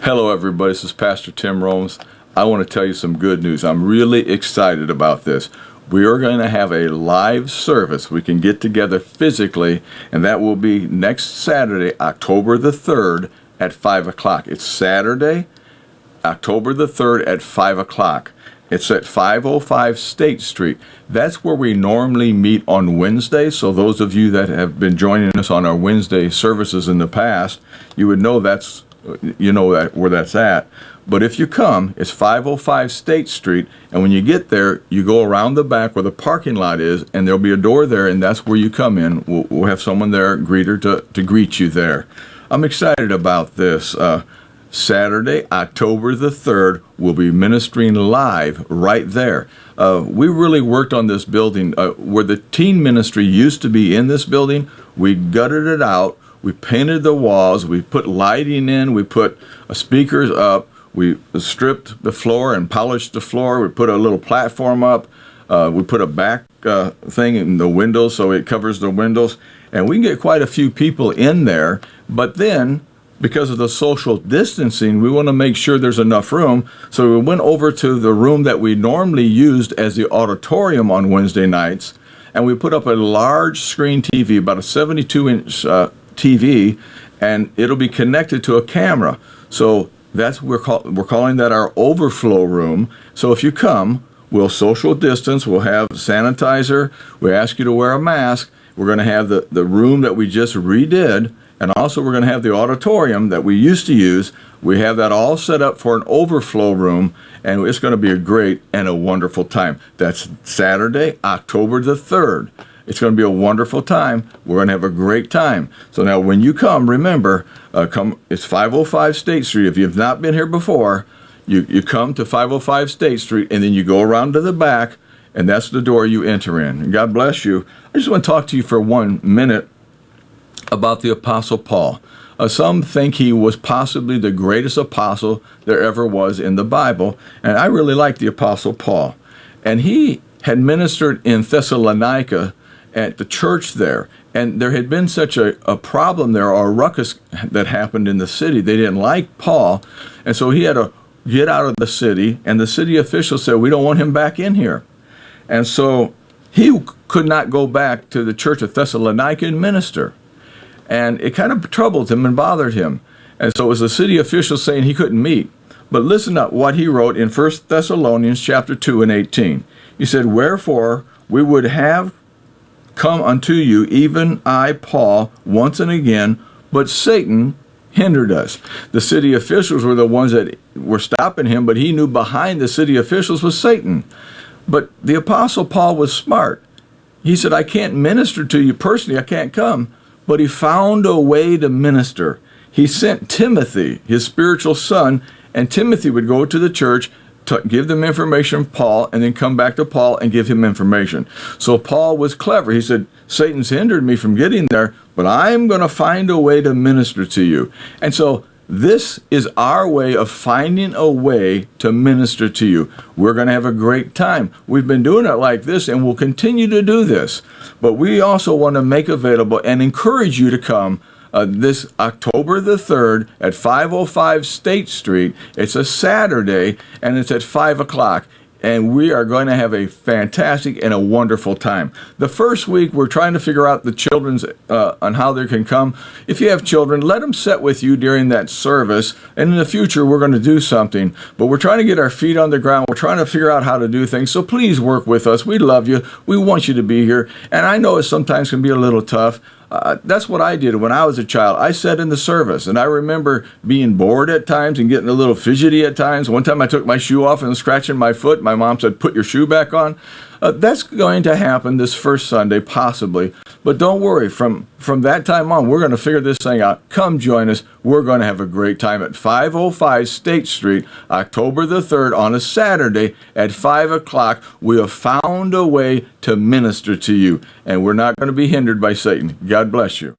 Hello everybody, this is Pastor Tim Romes. I want to tell you some good news. I'm really excited about this. We are going to have a live service. We can get together physically, and that will be next Saturday, October the 3rd at 5 o'clock. It's Saturday, October the 3rd at 5 o'clock. It's at 505 State Street. That's where we normally meet on Wednesday. So those of you that have been joining us on our Wednesday services in the past, you would know where that's at. But if you come, it's 505 State Street, and when you get there, you go around the back where the parking lot is, and there'll be a door there, and that's where you come in. We'll have someone there, greeter, to greet you there. I'm excited about this. Saturday, October the 3rd, we'll be ministering live right there. We really worked on this building. Where the teen ministry used to be in this building, we gutted it out. We painted the walls. We put lighting in. We put speakers up. We stripped the floor and polished the floor. We put a little platform up. We put a back thing in the windows so it covers the windows. And we can get quite a few people in there. But then, because of the social distancing, we want to make sure there's enough room. So we went over to the room that we normally used as the auditorium on Wednesday nights, and we put up a large screen TV, about a 72-inch TV, and it'll be connected to a camera. So that's we're calling that our overflow room. So if you come, we'll social distance. We'll have sanitizer. We ask you to wear a mask. We're going to have the room that we just redid. And also we're going to have the auditorium that we used to use. We have that all set up for an overflow room, and it's going to be a great and a wonderful time. That's Saturday, October the 3rd. It's going to be a wonderful time. We're going to have a great time. So now when you come, remember, it's 505 State Street. If you've not been here before, you come to 505 State Street, and then you go around to the back, and that's the door you enter in. And God bless you. I just want to talk to you for 1 minute about the Apostle Paul. Some think he was possibly the greatest apostle there ever was in the Bible, and I really like the Apostle Paul. And he had ministered in Thessalonica at the church there, and there had been such a problem there, or a ruckus that happened in the city. They didn't like Paul, and so he had to get out of the city, and the city officials said, "We don't want him back in here." And so he could not go back to the church of Thessalonica and minister. And it kind of troubled him and bothered him. And so it was the city officials saying he couldn't meet. But listen to what he wrote in 1 Thessalonians chapter 2 and 18. He said, "Wherefore we would have come unto you, even I, Paul, once and again, but Satan hindered us." The city officials were the ones that were stopping him, but he knew behind the city officials was Satan. But the Apostle Paul was smart. He said, "I can't minister to you personally. I can't come." But he found a way to minister. He sent Timothy, his spiritual son, and Timothy would go to the church to give them information, Paul, and then come back to Paul and give him information. So Paul was clever. He said, "Satan's hindered me from getting there, but I'm going to find a way to minister to you." And so this is our way of finding a way to minister to you. We're going to have a great time. We've been doing it like this, and we'll continue to do this. But we also want to make available and encourage you to come this October the 3rd at 505 State Street. It's a Saturday, and it's at 5 o'clock. And we are going to have a fantastic and a wonderful time. The first week, we're trying to figure out the children's on how they can come. If you have children, let them sit with you during that service. And in the future, we're going to do something. But we're trying to get our feet on the ground. We're trying to figure out how to do things. So please work with us. We love you. We want you to be here. And I know it sometimes can be a little tough. That's what I did when I was a child. I sat in the service, and I remember being bored at times and getting a little fidgety at times. One time I took my shoe off and was scratching my foot. My mom said, "Put your shoe back on." That's going to happen this first Sunday, possibly. But don't worry. From that time on, we're going to figure this thing out. Come join us. We're going to have a great time at 505 State Street, October the 3rd, on a Saturday at 5 o'clock. We have found a way to minister to you, and we're not going to be hindered by Satan. God bless you.